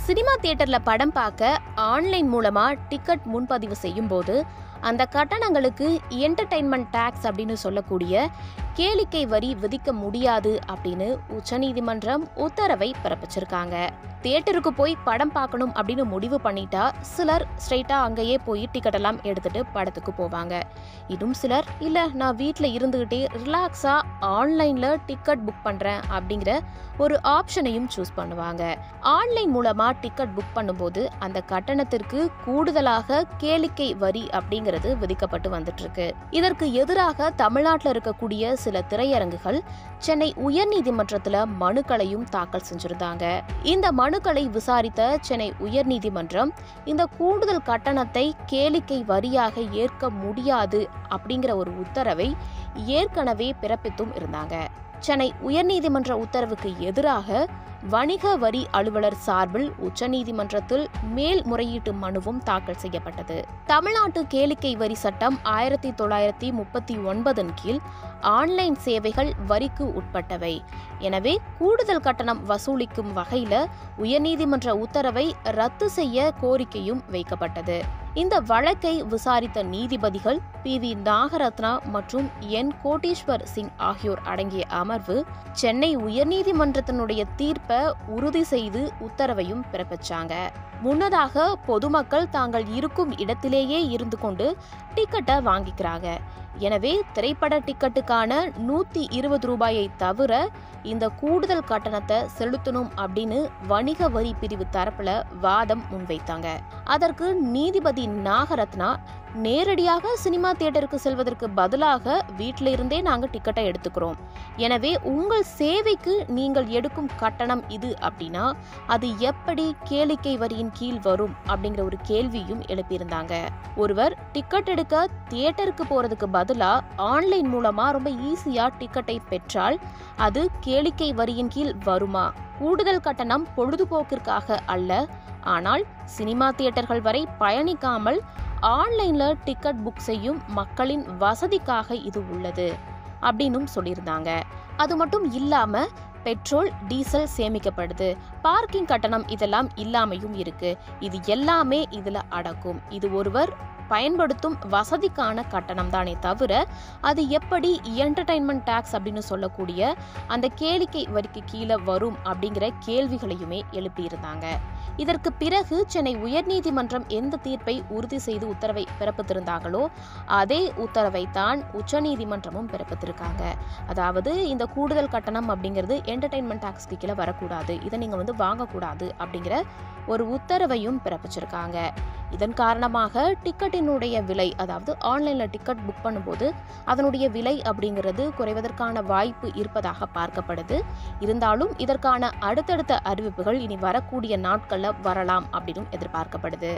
Cinema தியேட்டர்ல படம் பார்க்க ஆன்லைன் மூலமா டிக்கெட் முன்பதிவு செய்யும் போது அந்த கட்டணங்களுக்கு என்டர்டைன்மெண்ட் டாக்ஸ் அப்படின்னு சொல்லக்கூடிய கேளிக்கை வரி விதிக்க முடியாது அப்படின்னு உச்சநீதிமன்றம் உத்தரவை பிறப்பிச்சிருக்காங்க. தியேட்டருக்கு போய் படம் பார்க்கணும் அப்படின்னு முடிவு பண்ணிட்டா சிலர் ஸ்ட்ரைட்டா அங்கேயே போய் டிக்கெட் எல்லாம் எடுத்துட்டு படத்துக்கு போவாங்க. இன்னும் சிலர் இல்ல நான் வீட்டில் இருந்துகிட்டே ரிலாக்ஸா ஆன்லைன்ல டிக்கெட் புக் பண்றேன் அப்படிங்கிற ஒரு ஆப்ஷனையும் சூஸ் பண்ணுவாங்க. ஆன்லைன் மூலமா டிக்கெட் புக் பண்ணும்போது அந்த கட்டணத்திற்கு கூடுதலாக கேளிக்கை வரி அப்படிங்கிறது விதிக்கப்பட்டு வந்துட்டு இருக்கு. இதற்கு எதிராக தமிழ்நாட்டில் இருக்கக்கூடிய சில திரையரங்குகள் சென்னை உயர்நீதிமன்றத்துல மனுக்களையும் தாக்கல் செஞ்சிருந்தாங்க. இந்த மனுக்களை விசாரித்த சென்னை உயர்நீதிமன்றம் இந்த கூடுதல் கட்டணத்தை கேளிக்கை வரியாக ஏற்க முடியாது அப்படிங்கிற ஒரு உத்தரவை ஏற்கனவே பிறப்பித்தும் இருந்தாங்க. சென்னை உயர்நீதிமன்ற உத்தரவுக்கு எதிராக வணிக வரி அலுவலர் சார்பில் உச்சநீதிமன்றத்தில் மேல்முறையீட்டு மனுவும் தாக்கல் செய்யப்பட்டது. தமிழ்நாட்டு கேளிக்கை வரி சட்டம் 1939 கீழ் ஆன்லைன் சேவைகள் வரிக்கு உட்பட்டவை. எனவே கூடுதல் கட்டணம் வசூலிக்கும் வகையில உயர்நீதிமன்ற உத்தரவை ரத்து செய்ய கோரிக்கையும் வைக்கப்பட்டது. இந்த வழக்கை விசாரித்த நீதிபதிகள் PV நாகரத்னா மற்றும் N கோட்டீஸ்வர் சிங் ஆகியோர் அடங்கிய அமர்வு சென்னை உயர்நீதிமன்றத்தினுடைய தீர்ப்பை உறுதி செய்து உத்தரவையும் பிறப்பிச்சாங்க. முன்னதாக பொதுமக்கள் தாங்கள் இருக்கும் இடத்திலேயே இருந்து கொண்டு டிக்கெட்டை வாங்கிக்கிறாங்க. எனவே திரைப்பட டிக்கெட்டுக்கான 120 ரூபாயை தவிர இந்த கூடுதல் கட்டணத்தை செலுத்தணும் அப்படின்னு வணிக வரி பிரிவு தரப்புல வாதம் முன்வைத்தாங்க. அதற்கு நீதிபதி நாகரத்னா நேரடியாக சினிமா தியேட்டருக்கு செல்வதற்கு பதிலாக வீட்டில இருந்தே நாங்க டிக்கெட்டை எடுத்துக்கிறோம். எனவே உங்கள் சேவைக்கு நீங்கள் எடுக்கும் கட்டணம் இது அப்படின்னா அது எப்படி கேளிக்கை வரியின் கீழ் வரும் அப்படிங்கிற ஒரு கேள்வியும் எழுப்பியிருந்தாங்க. ஒருவர் டிக்கெட் எடுக்க தியேட்டருக்கு போறதுக்கு பதிலா ஆன்லைன் மூலமா ரொம்ப ஈஸியா டிக்கெட்டை பெற்றால் அது கேளிக்கை வரியின் கீழ் வருமா? கூடுதல் கட்டணம் பொழுதுபோக்கிற்காக அல்ல, ஆனால் சினிமா தியேட்டர்கள் வரை பயணிக்காமல் ஆன்லைன்ல டிக்கெட் புக் செய்யும் மக்களின் வசதிக்காக இது உள்ளது அப்படின்னு சொல்லியிருந்தாங்க. அது மட்டும் இல்லாம பெட்ரோல், டீசல் சேமிக்கப்படுது, பார்க்கிங் கட்டணம் இதெல்லாம் இல்லாமையும் இருக்கு. இது எல்லாமே இதுல அடக்கும். இது ஒருவர் பயன்படுத்தும் வசதிக்கான கட்டணம் தானே தவிர அது எப்படி என்டர்டைன்மெண்ட் டாக்ஸ் அப்படின்னு சொல்லக்கூடிய அந்த கேளிக்கை வரிக்கு கீழே வரும் அப்படிங்கிற கேள்விகளையுமே எழுப்பியிருந்தாங்க. இதற்கு பிறகு சென்னை உயர்நீதிமன்றம் எந்த தீர்ப்பை உறுதி செய்து உத்தரவை பிறப்பித்திருந்தாங்களோ அதே உத்தரவை தான் உச்சநீதிமன்றமும் பிறப்பித்திருக்காங்க. அதாவது இந்த கூடுதல் கட்டணம் அப்படிங்கிறது என்டர்டைன்மெண்ட் டாக்ஸ்க்கு கீழே வரக்கூடாது, இதை நீங்க வாங்கக்கூடாது அப்படிங்கிற ஒரு உத்தரவையும் பிறப்பிச்சிருக்காங்க. இதன் காரணமாக டிக்கெட்டினுடைய விலை, அதாவது ஆன்லைன்ல டிக்கெட் புக் பண்ணும்போது அதனுடைய விலை அப்படிங்கிறது குறைவதற்கான வாய்ப்பு இருப்பதாக பார்க்கப்படுது. இருந்தாலும் இதற்கான அடுத்தடுத்த அறிவிப்புகள் இனி வரக்கூடிய நாட்கள்ல வரலாம் அப்படின்னு எதிர்பார்க்கப்படுது.